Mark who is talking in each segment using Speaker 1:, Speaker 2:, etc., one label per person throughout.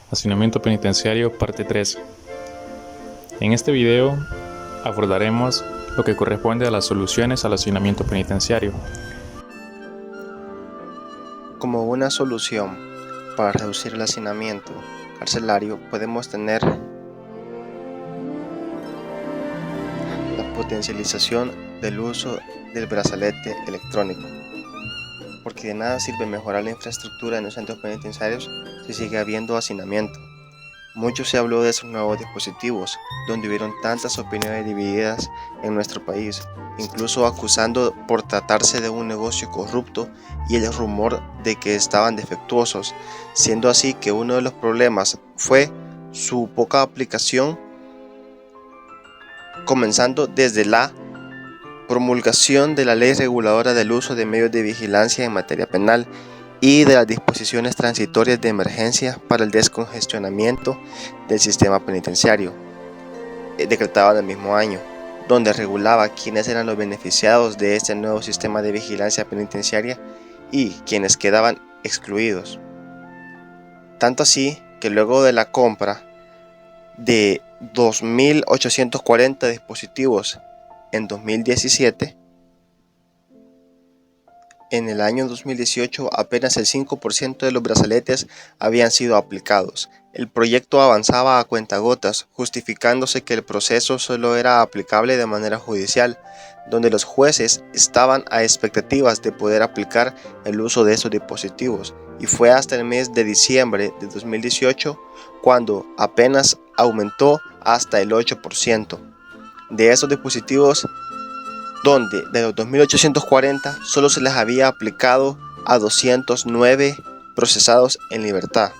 Speaker 1: Hacinamiento penitenciario, parte 3. En este video abordaremos lo que corresponde a las soluciones al hacinamiento penitenciario.
Speaker 2: Como una solución para reducir el hacinamiento carcelario podemos tener la potencialización del uso del brazalete electrónico, porque de nada sirve mejorar la infraestructura en los centros penitenciarios si sigue habiendo hacinamiento. Mucho se habló de esos nuevos dispositivos, donde hubieron tantas opiniones divididas en nuestro país, incluso acusando por tratarse de un negocio corrupto y el rumor de que estaban defectuosos, siendo así que uno de los problemas fue su poca aplicación, comenzando desde la promulgación de la ley reguladora del uso de medios de vigilancia en materia penal y de las disposiciones transitorias de emergencia para el descongestionamiento del sistema penitenciario, decretado en el mismo año, donde regulaba quiénes eran los beneficiados de este nuevo sistema de vigilancia penitenciaria y quienes quedaban excluidos. Tanto así que luego de la compra de 2.840 dispositivos en 2017, en el año 2018 apenas el 5% de los brazaletes habían sido aplicados. El proyecto avanzaba a cuentagotas, justificándose que el proceso solo era aplicable de manera judicial, donde los jueces estaban a expectativas de poder aplicar el uso de esos dispositivos, y fue hasta el mes de diciembre de 2018 cuando apenas aumentó hasta el 8%. De esos dispositivos, donde de los 2.840 solo se les había aplicado a 209 procesados en libertad.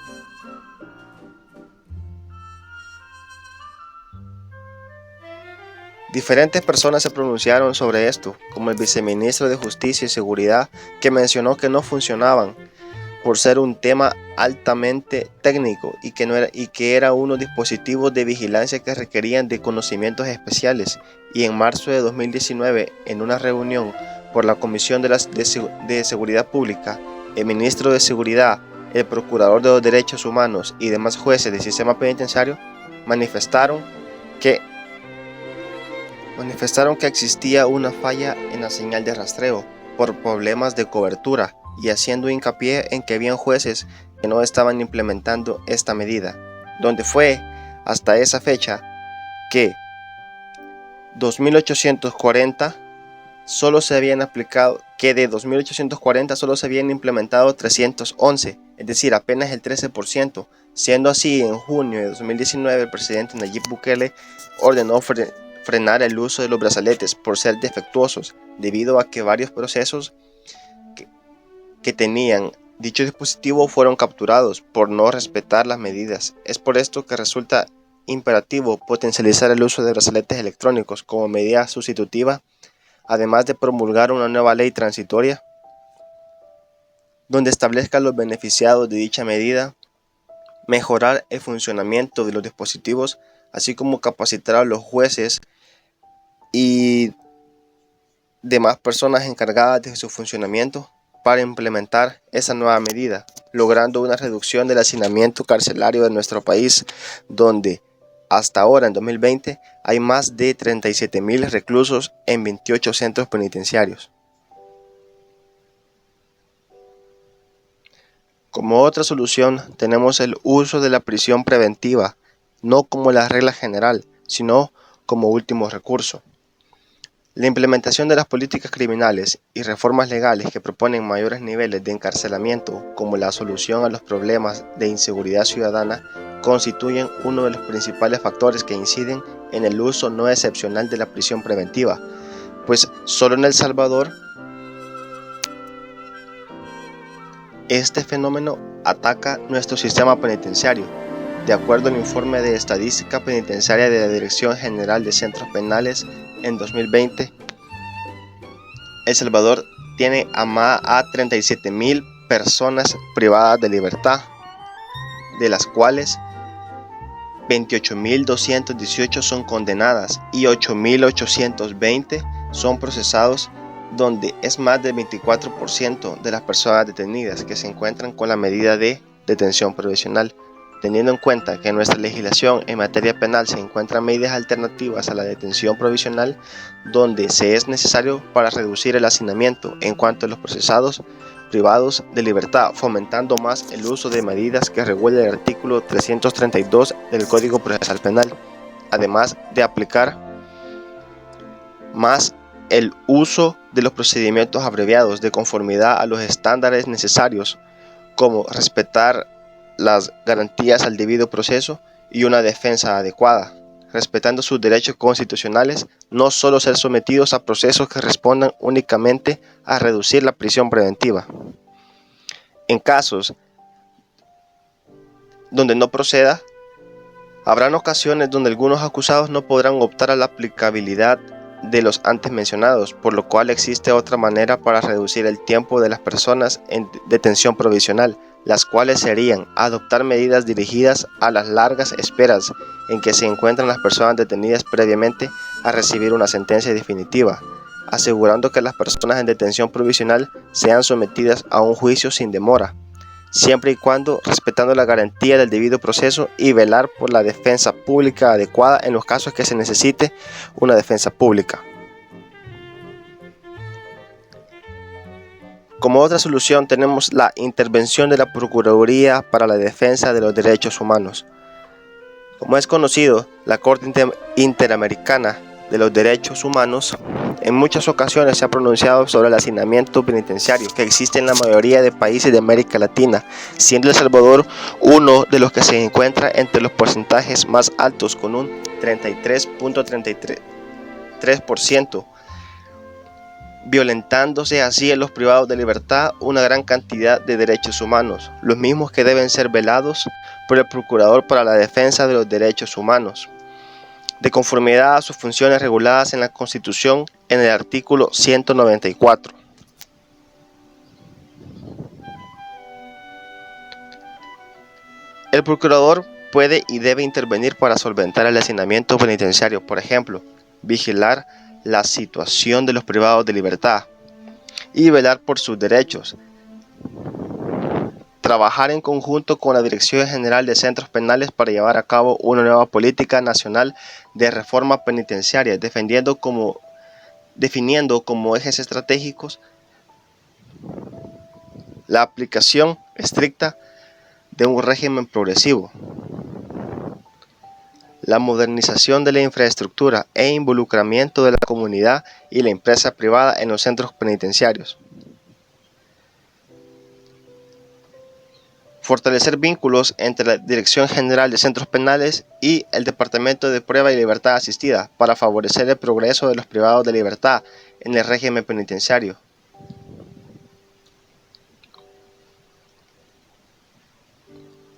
Speaker 2: Diferentes personas se pronunciaron sobre esto, como el viceministro de Justicia y Seguridad, que mencionó que no funcionaban por ser un tema altamente técnico y que era unos dispositivos de vigilancia que requerían de conocimientos especiales. Y en marzo de 2019, en una reunión por la Comisión de Seguridad Pública, el ministro de Seguridad, el procurador de los Derechos Humanos y demás jueces del sistema penitenciario manifestaron que existía una falla en la señal de rastreo por problemas de cobertura, y haciendo hincapié en que habían jueces que no estaban implementando esta medida, donde fue hasta esa fecha que 2.840 solo se habían aplicado, que de 2.840 solo se habían implementado 311, es decir, apenas el 13%. Siendo así, en junio de 2019 el presidente Nayib Bukele ordenó frenar el uso de los brazaletes por ser defectuosos, debido a que varios procesos que tenían dicho dispositivo fueron capturados por no respetar las medidas. Es por esto que resulta imperativo potencializar el uso de brazaletes electrónicos como medida sustitutiva, además de promulgar una nueva ley transitoria donde establezca los beneficiados de dicha medida, mejorar el funcionamiento de los dispositivos, así como capacitar a los jueces y demás personas encargadas de su funcionamiento para implementar esa nueva medida, logrando una reducción del hacinamiento carcelario de nuestro país, donde hasta ahora, en 2020, hay más de 37.000 reclusos en 28 centros penitenciarios. Como otra solución, tenemos el uso de la prisión preventiva, no como la regla general, sino como último recurso. La implementación de las políticas criminales y reformas legales que proponen mayores niveles de encarcelamiento como la solución a los problemas de inseguridad ciudadana constituyen uno de los principales factores que inciden en el uso no excepcional de la prisión preventiva, pues solo en El Salvador este fenómeno ataca nuestro sistema penitenciario. De acuerdo al informe de estadística penitenciaria de la Dirección General de Centros Penales, en 2020, El Salvador tiene a 37.000 personas privadas de libertad, de las cuales 28.218 son condenadas y 8.820 son procesados, donde es más del 24% de las personas detenidas que se encuentran con la medida de detención provisional. Teniendo en cuenta que en nuestra legislación en materia penal se encuentran medidas alternativas a la detención provisional donde se es necesario para reducir el hacinamiento en cuanto a los procesados privados de libertad, fomentando más el uso de medidas que regula el artículo 332 del Código Procesal Penal, además de aplicar más el uso de los procedimientos abreviados de conformidad a los estándares necesarios, como respetar las garantías al debido proceso y una defensa adecuada, respetando sus derechos constitucionales, no solo ser sometidos a procesos que respondan únicamente a reducir la prisión preventiva. En casos donde no proceda, habrán ocasiones donde algunos acusados no podrán optar a la aplicabilidad de los antes mencionados, por lo cual existe otra manera para reducir el tiempo de las personas en detención provisional, las cuales serían adoptar medidas dirigidas a las largas esperas en que se encuentran las personas detenidas previamente a recibir una sentencia definitiva, asegurando que las personas en detención provisional sean sometidas a un juicio sin demora, siempre y cuando respetando la garantía del debido proceso y velar por la defensa pública adecuada en los casos que se necesite una defensa pública. Como otra solución tenemos la intervención de la Procuraduría para la Defensa de los Derechos Humanos. Como es conocido, la Corte Interamericana de los Derechos Humanos en muchas ocasiones se ha pronunciado sobre el hacinamiento penitenciario que existe en la mayoría de países de América Latina, siendo El Salvador uno de los que se encuentra entre los porcentajes más altos con un 33.33%, violentándose así en los privados de libertad una gran cantidad de derechos humanos, los mismos que deben ser velados por el Procurador para la Defensa de los Derechos Humanos, de conformidad a sus funciones reguladas en la Constitución en el artículo 194. El Procurador puede y debe intervenir para solventar el hacinamiento penitenciario, por ejemplo, vigilar la situación de los privados de libertad y velar por sus derechos, trabajar en conjunto con la Dirección General de Centros Penales para llevar a cabo una nueva política nacional de reforma penitenciaria, definiendo como ejes estratégicos la aplicación estricta de un régimen progresivo, la modernización de la infraestructura e involucramiento de la comunidad y la empresa privada en los centros penitenciarios. Fortalecer vínculos entre la Dirección General de Centros Penales y el Departamento de Prueba y Libertad Asistida para favorecer el progreso de los privados de libertad en el régimen penitenciario.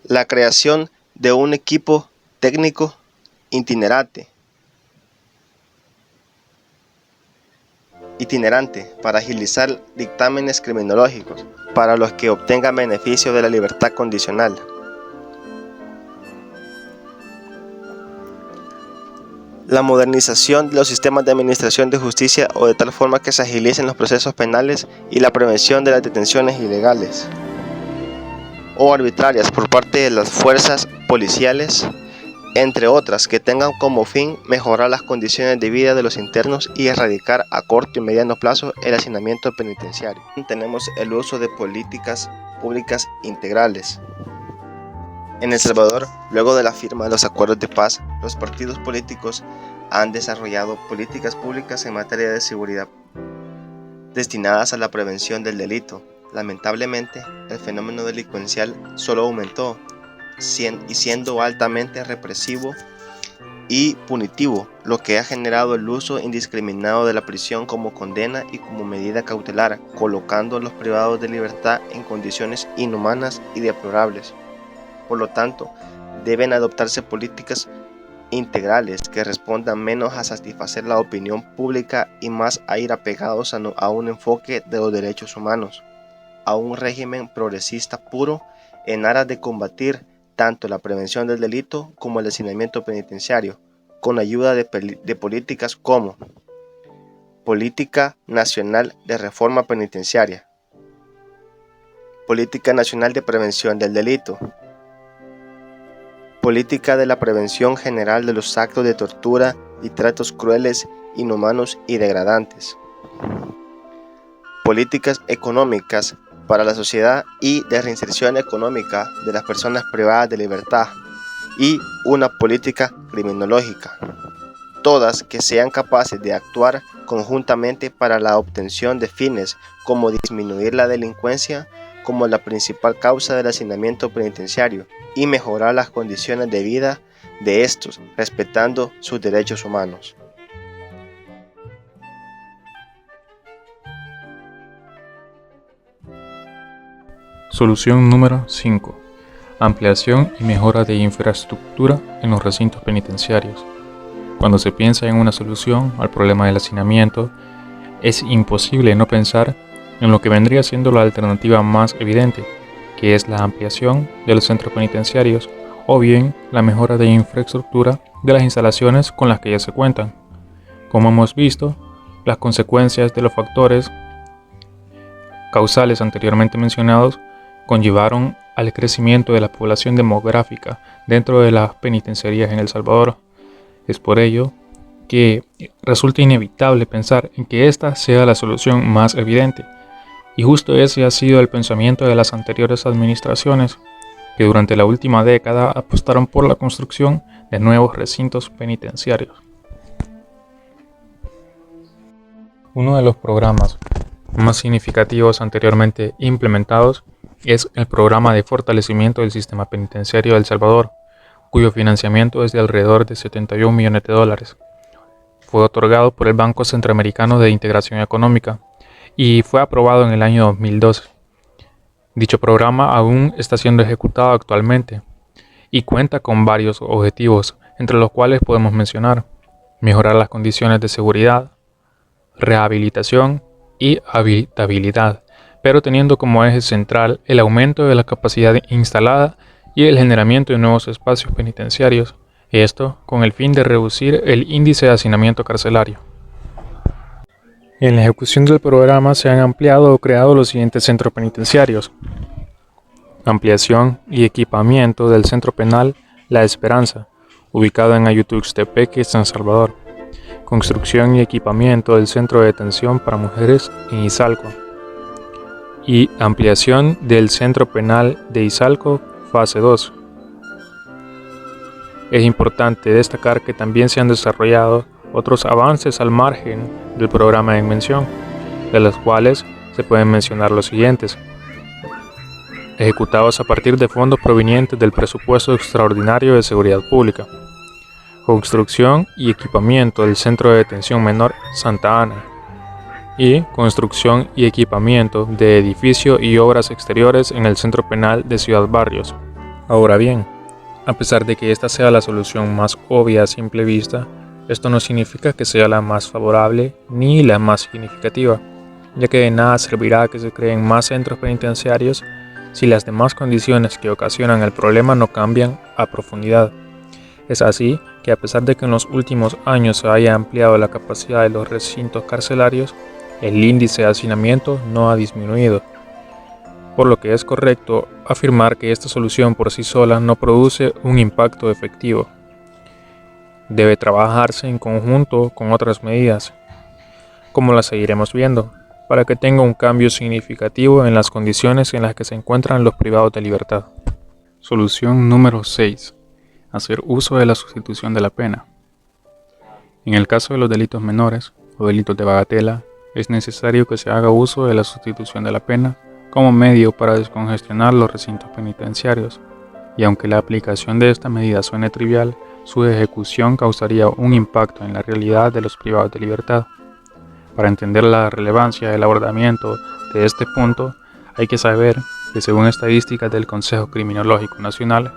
Speaker 2: La creación de un equipo técnico itinerante para agilizar dictámenes criminológicos para los que obtengan beneficio de la libertad condicional. La modernización de los sistemas de administración de justicia o de tal forma que se agilicen los procesos penales y la prevención de las detenciones ilegales o arbitrarias por parte de las fuerzas policiales, entre otras, que tengan como fin mejorar las condiciones de vida de los internos y erradicar a corto y mediano plazo el hacinamiento penitenciario. Tenemos el uso de políticas públicas integrales. En El Salvador, luego de la firma de los acuerdos de paz, los partidos políticos han desarrollado políticas públicas en materia de seguridad destinadas a la prevención del delito. Lamentablemente, el fenómeno delincuencial solo aumentó, siendo altamente represivo y punitivo, lo que ha generado el uso indiscriminado de la prisión como condena y como medida cautelar, colocando a los privados de libertad en condiciones inhumanas y deplorables. Por lo tanto, deben adoptarse políticas integrales que respondan menos a satisfacer la opinión pública y más a ir apegados a un enfoque de los derechos humanos, a un régimen progresista puro en aras de combatir tanto la prevención del delito como el hacinamiento penitenciario, con ayuda de políticas como Política Nacional de Reforma Penitenciaria, Política Nacional de Prevención del Delito, política de la prevención general de los actos de tortura y tratos crueles, inhumanos y degradantes. Políticas económicas para la sociedad y de reinserción económica de las personas privadas de libertad y una política criminológica, todas que sean capaces de actuar conjuntamente para la obtención de fines como disminuir la delincuencia como la principal causa del hacinamiento penitenciario y mejorar las condiciones de vida de estos, respetando sus derechos humanos.
Speaker 1: Solución número 5. Ampliación y mejora de infraestructura en los recintos penitenciarios. Cuando se piensa en una solución al problema del hacinamiento, es imposible no pensar en lo que vendría siendo la alternativa más evidente, que es la ampliación de los centros penitenciarios o bien la mejora de infraestructura de las instalaciones con las que ya se cuentan. Como hemos visto, las consecuencias de los factores causales anteriormente mencionados conllevaron al crecimiento de la población demográfica dentro de las penitenciarías en El Salvador. Es por ello que resulta inevitable pensar en que esta sea la solución más evidente. Y justo ese ha sido el pensamiento de las anteriores administraciones, que durante la última década apostaron por la construcción de nuevos recintos penitenciarios. Uno de los programas más significativos anteriormente implementados es el programa de fortalecimiento del sistema penitenciario de El Salvador, cuyo financiamiento es de alrededor de $71 millones. Fue otorgado por el Banco Centroamericano de Integración Económica y fue aprobado en el año 2012. Dicho programa aún está siendo ejecutado actualmente y cuenta con varios objetivos, entre los cuales podemos mencionar mejorar las condiciones de seguridad, rehabilitación y habitabilidad, pero teniendo como eje central el aumento de la capacidad instalada y el generamiento de nuevos espacios penitenciarios, esto con el fin de reducir el índice de hacinamiento carcelario. En la ejecución del programa se han ampliado o creado los siguientes centros penitenciarios: ampliación y equipamiento del Centro Penal La Esperanza, ubicado en Ayutuxtepeque, San Salvador; construcción y equipamiento del Centro de Detención para Mujeres en Izalco; y ampliación del Centro Penal de Izalco, fase 2. Es importante destacar que también se han desarrollado otros avances al margen del programa en mención, de los cuales se pueden mencionar los siguientes: ejecutados a partir de fondos provenientes del presupuesto extraordinario de seguridad pública; construcción y equipamiento del Centro de Detención Menor Santa Ana; y construcción y equipamiento de edificio y obras exteriores en el Centro Penal de Ciudad Barrios. Ahora bien, a pesar de que esta sea la solución más obvia a simple vista, esto no significa que sea la más favorable ni la más significativa, ya que de nada servirá que se creen más centros penitenciarios si las demás condiciones que ocasionan el problema no cambian a profundidad. Es así que a pesar de que en los últimos años se haya ampliado la capacidad de los recintos carcelarios, el índice de hacinamiento no ha disminuido, por lo que es correcto afirmar que esta solución por sí sola no produce un impacto efectivo. Debe trabajarse en conjunto con otras medidas, como las seguiremos viendo, para que tenga un cambio significativo en las condiciones en las que se encuentran los privados de libertad. Solución número 6. Hacer uso de la sustitución de la pena. En el caso de los delitos menores o delitos de bagatela, es necesario que se haga uso de la sustitución de la pena como medio para descongestionar los recintos penitenciarios, y aunque la aplicación de esta medida suene trivial, su ejecución causaría un impacto en la realidad de los privados de libertad. Para entender la relevancia del abordamiento de este punto, hay que saber que según estadísticas del Consejo Criminológico Nacional,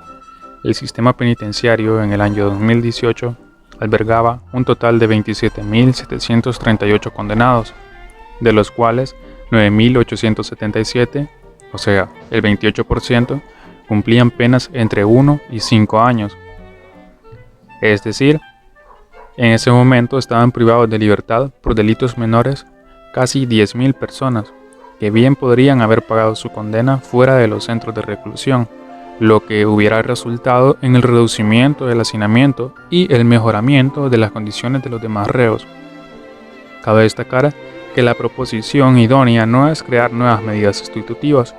Speaker 1: el sistema penitenciario en el año 2018 albergaba un total de 27.738 condenados, de los cuales 9.877, o sea, el 28%, cumplían penas entre 1 y 5 años. Es decir, en ese momento estaban privados de libertad por delitos menores casi 10.000 personas, que bien podrían haber pagado su condena fuera de los centros de reclusión, lo que hubiera resultado en el reducimiento del hacinamiento y el mejoramiento de las condiciones de los demás reos. Cabe destacar que la proposición idónea no es crear nuevas medidas sustitutivas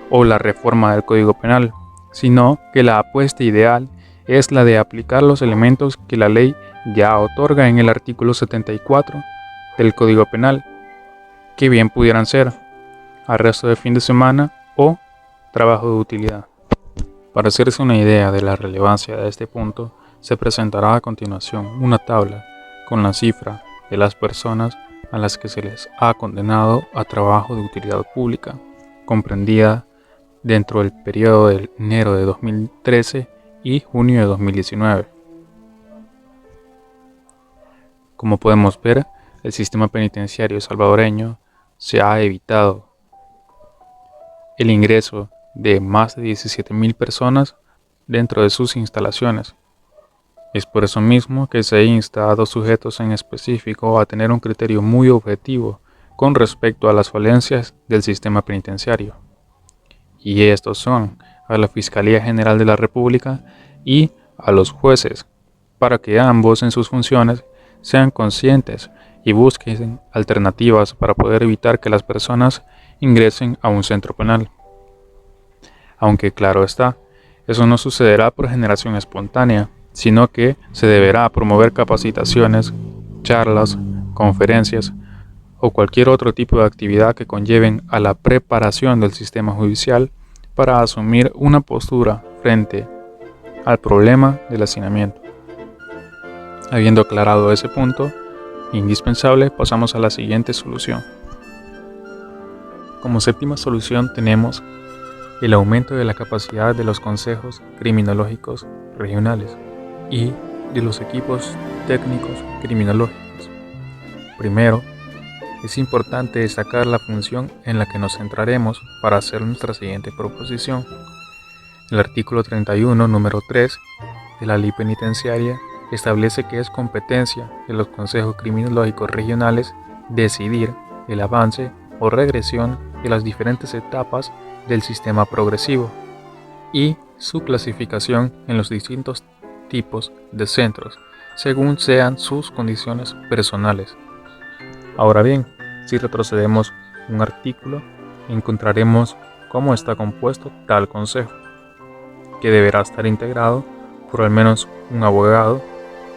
Speaker 1: o la reforma del Código Penal, sino que la apuesta ideal es la de aplicar los elementos que la ley ya otorga en el artículo 74 del Código Penal, que bien pudieran ser arresto de fin de semana o trabajo de utilidad. Para hacerse una idea de la relevancia de este punto, se presentará a continuación una tabla con la cifra de las personas a las que se les ha condenado a trabajo de utilidad pública, comprendida dentro del periodo de enero de 2013 y junio de 2019. Como podemos ver, el sistema penitenciario salvadoreño se ha evitado el ingreso de más de 17.000 personas dentro de sus instalaciones. Es por eso mismo que se insta a dos sujetos en específico a tener un criterio muy objetivo con respecto a las falencias del sistema penitenciario. Y estos son a la Fiscalía General de la República y a los jueces, para que ambos en sus funciones sean conscientes y busquen alternativas para poder evitar que las personas ingresen a un centro penal. Aunque claro está, eso no sucederá por generación espontánea, sino que se deberá promover capacitaciones, charlas, conferencias o cualquier otro tipo de actividad que conlleven a la preparación del sistema judicial para asumir una postura frente al problema del hacinamiento. Habiendo aclarado ese punto indispensable, pasamos a la siguiente solución. Como séptima solución tenemos el aumento de la capacidad de los consejos criminológicos regionales y de los equipos técnicos criminológicos. Primero, es importante destacar la función en la que nos centraremos para hacer nuestra siguiente proposición. El artículo 31, número 3 de la Ley Penitenciaria establece que es competencia de los consejos criminológicos regionales decidir el avance o regresión de las diferentes etapas del sistema progresivo y su clasificación en los distintos tipos de centros, según sean sus condiciones personales. Ahora bien, si retrocedemos un artículo, encontraremos cómo está compuesto tal consejo, que deberá estar integrado por al menos un abogado,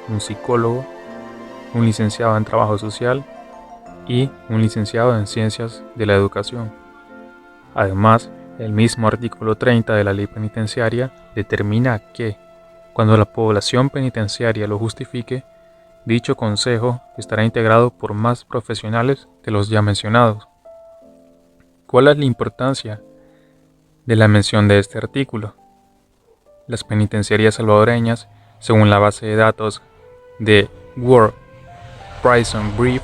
Speaker 1: un psicólogo, un licenciado en trabajo social y un licenciado en ciencias de la educación. Además, el mismo artículo 30 de la Ley Penitenciaria determina que, cuando la población penitenciaria lo justifique, dicho consejo estará integrado por más profesionales que los ya mencionados. ¿Cuál es la importancia de la mención de este artículo? Las penitenciarías salvadoreñas, según la base de datos de World Prison Brief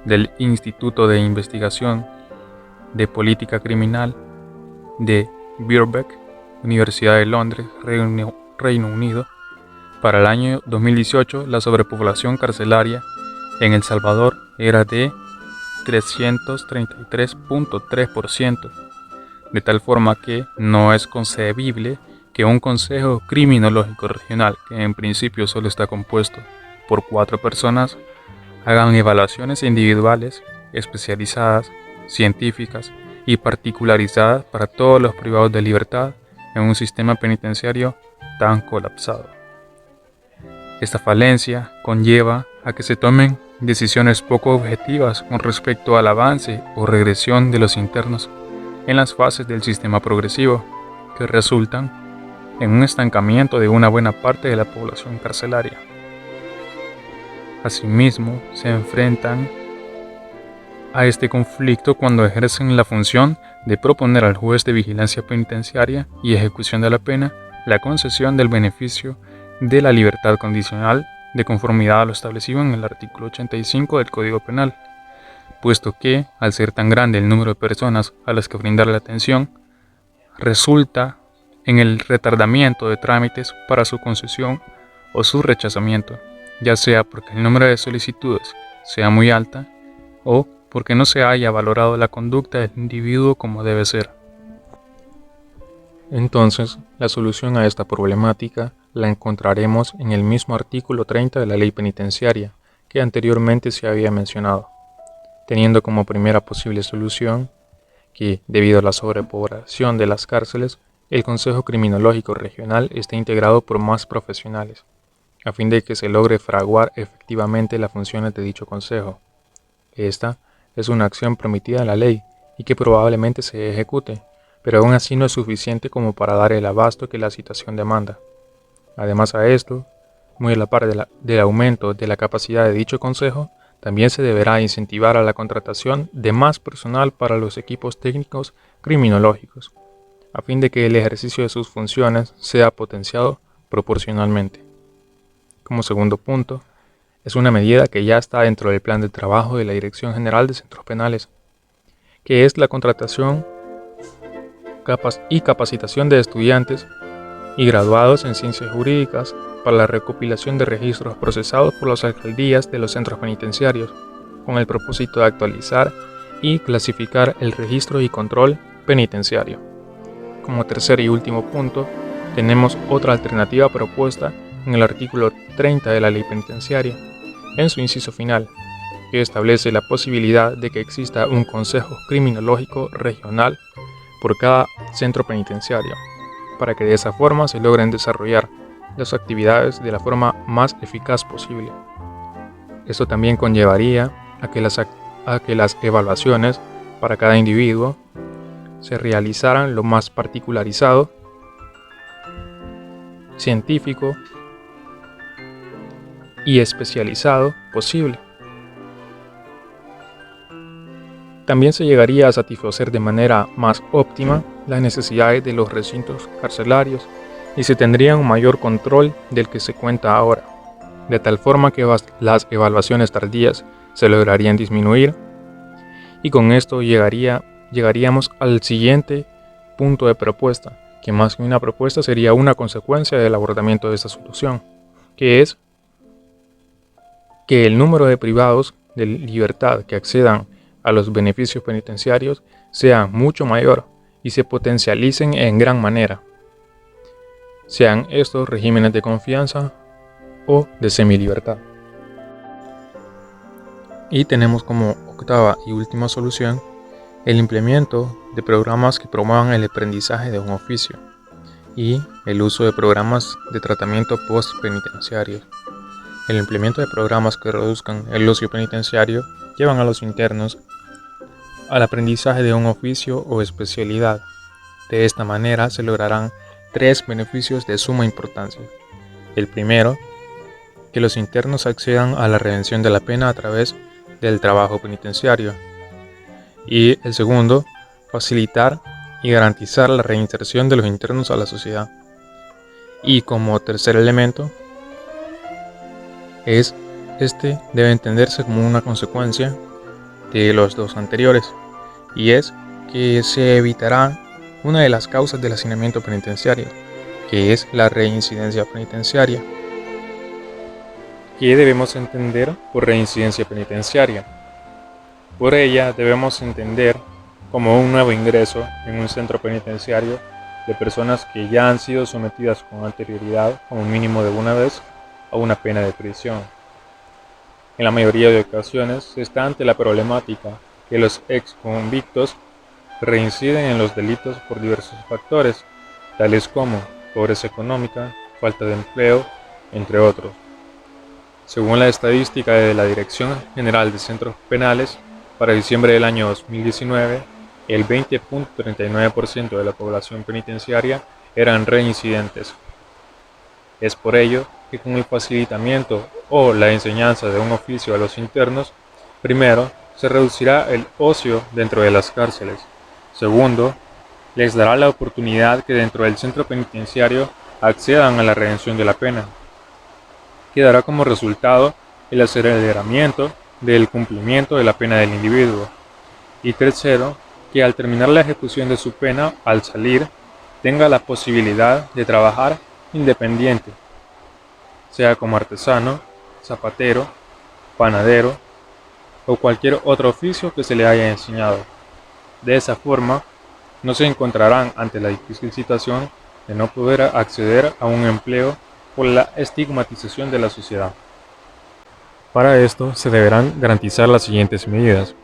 Speaker 1: del Instituto de Investigación de Política Criminal de Birkbeck, Universidad de Londres, Reino Unido, para el año 2018 la sobrepoblación carcelaria en El Salvador era de 333.3%, de tal forma que no es concebible que un consejo criminológico regional, que en principio solo está compuesto por 4 personas, hagan evaluaciones individuales, especializadas, científicas y particularizadas para todos los privados de libertad en un sistema penitenciario tan colapsado. Esta falencia conlleva a que se tomen decisiones poco objetivas con respecto al avance o regresión de los internos en las fases del sistema progresivo, que resultan en un estancamiento de una buena parte de la población carcelaria. Asimismo, se enfrentan a este conflicto cuando ejercen la función de proponer al juez de vigilancia penitenciaria y ejecución de la pena la concesión del beneficio de la libertad condicional de conformidad a lo establecido en el artículo 85 del Código Penal, puesto que, al ser tan grande el número de personas a las que brindar la atención, resulta en el retardamiento de trámites para su concesión o su rechazamiento, ya sea porque el número de solicitudes sea muy alta o porque no se haya valorado la conducta del individuo como debe ser. Entonces, la solución a esta problemática la encontraremos en el mismo artículo 30 de la Ley Penitenciaria que anteriormente se había mencionado, teniendo como primera posible solución que, debido a la sobrepoblación de las cárceles, el Consejo Criminológico Regional esté integrado por más profesionales, a fin de que se logre fraguar efectivamente las funciones de dicho consejo. Esta es una acción permitida en la ley y que probablemente se ejecute, pero aún así no es suficiente como para dar el abasto que la situación demanda. Además a esto, muy a la par del aumento de la capacidad de dicho consejo, también se deberá incentivar a la contratación de más personal para los equipos técnicos criminológicos, a fin de que el ejercicio de sus funciones sea potenciado proporcionalmente. Como segundo punto, es una medida que ya está dentro del plan de trabajo de la Dirección General de Centros Penales, que es la contratación y capacitación de estudiantes y graduados en ciencias jurídicas para la recopilación de registros procesados por las alcaldías de los centros penitenciarios, con el propósito de actualizar y clasificar el registro y control penitenciario. Como tercer y último punto, tenemos otra alternativa propuesta en el artículo 30 de la Ley Penitenciaria, en su inciso final, que establece la posibilidad de que exista un consejo criminológico regional por cada centro penitenciario, para que de esa forma se logren desarrollar las actividades de la forma más eficaz posible. Esto también conllevaría a que las evaluaciones para cada individuo se realizaran lo más particularizado, científico y especializado posible. También se llegaría a satisfacer de manera más óptima las necesidades de los recintos carcelarios y se tendría un mayor control del que se cuenta ahora, de tal forma que las evaluaciones tardías se lograrían disminuir, y con esto llegaríamos al siguiente punto de propuesta, que más que una propuesta sería una consecuencia del abordamiento de esta solución, que es que el número de privados de libertad que accedan a los beneficios penitenciarios sea mucho mayor y se potencialicen en gran manera, sean estos regímenes de confianza o de semilibertad. Y tenemos como octava y última solución el implemento de programas que promuevan el aprendizaje de un oficio y el uso de programas de tratamiento post-penitenciario. El implemento de programas que reduzcan el ocio penitenciario llevan a los internos al aprendizaje de un oficio o especialidad. De esta manera se lograrán 3 beneficios de suma importancia. El primero, que los internos accedan a la redención de la pena a través del trabajo penitenciario. Y el segundo, facilitar y garantizar la reinserción de los internos a la sociedad. Y como tercer elemento, debe entenderse como una consecuencia de los dos anteriores, y es que se evitará una de las causas del hacinamiento penitenciario, que es la reincidencia penitenciaria. ¿Qué debemos entender por reincidencia penitenciaria? Por ella debemos entender como un nuevo ingreso en un centro penitenciario de personas que ya han sido sometidas con anterioridad, como mínimo de una vez, a una pena de prisión. En la mayoría de ocasiones se está ante la problemática que los ex convictos reinciden en los delitos por diversos factores, tales como pobreza económica, falta de empleo, entre otros. Según la estadística de la Dirección General de Centros Penales, para diciembre del año 2019, el 20.39% de la población penitenciaria eran reincidentes. Es por ello que con el facilitamiento o la enseñanza de un oficio a los internos, primero, se reducirá el ocio dentro de las cárceles. Segundo, les dará la oportunidad que dentro del centro penitenciario accedan a la redención de la pena, que dará como resultado el aceleramiento del cumplimiento de la pena del individuo. Y tercero, que al terminar la ejecución de su pena, al salir, tenga la posibilidad de trabajar independiente, sea como artesano, zapatero, panadero o cualquier otro oficio que se le haya enseñado. De esa forma, no se encontrarán ante la difícil situación de no poder acceder a un empleo por la estigmatización de la sociedad. Para esto se deberán garantizar las siguientes medidas.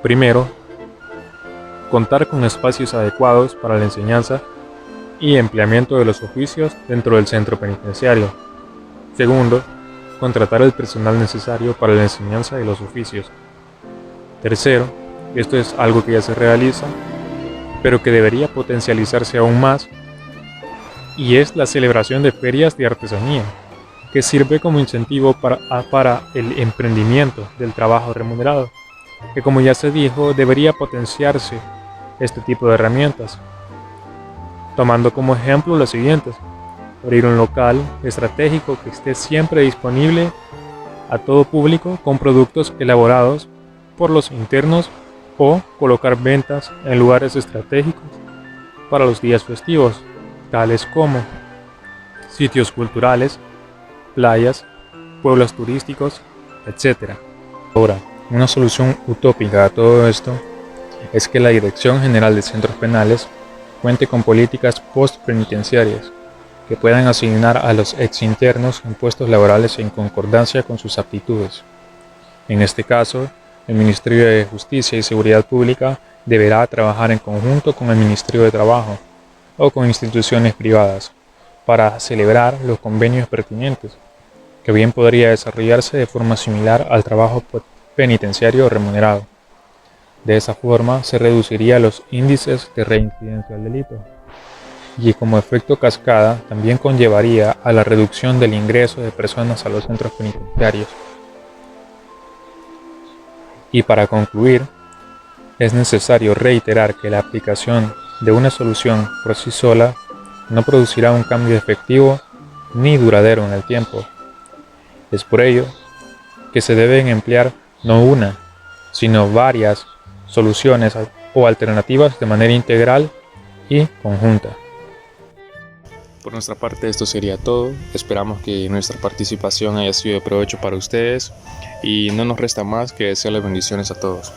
Speaker 1: Primero, contar con espacios adecuados para la enseñanza y empleamiento de los oficios dentro del centro penitenciario. Segundo, contratar el personal necesario para la enseñanza de los oficios. Tercero, esto es algo que ya se realiza, pero que debería potencializarse aún más, y es la celebración de ferias de artesanía, que sirve como incentivo para el emprendimiento del trabajo remunerado, que como ya se dijo, debería potenciarse este tipo de herramientas, tomando como ejemplo las siguientes: abrir un local estratégico que esté siempre disponible a todo público con productos elaborados por los internos, o colocar ventas en lugares estratégicos para los días festivos, tales como sitios culturales, playas, pueblos turísticos, etc. Ahora, una solución utópica a todo esto es que la Dirección General de Centros Penales cuente con políticas post-penitenciarias que puedan asignar a los exinternos en puestos laborales en concordancia con sus aptitudes. En este caso, el Ministerio de Justicia y Seguridad Pública deberá trabajar en conjunto con el Ministerio de Trabajo o con instituciones privadas para celebrar los convenios pertinentes, que bien podría desarrollarse de forma similar al trabajo penitenciario remunerado. De esa forma se reducirían los índices de reincidencia al delito, y como efecto cascada también conllevaría a la reducción del ingreso de personas a los centros penitenciarios. Y para concluir, es necesario reiterar que la aplicación de una solución por sí sola no producirá un cambio efectivo ni duradero en el tiempo. Es por ello que se deben emplear no una, sino varias soluciones o alternativas de manera integral y conjunta. Por nuestra parte esto sería todo. Esperamos que nuestra participación haya sido de provecho para ustedes y no nos resta más que desearles bendiciones a todos.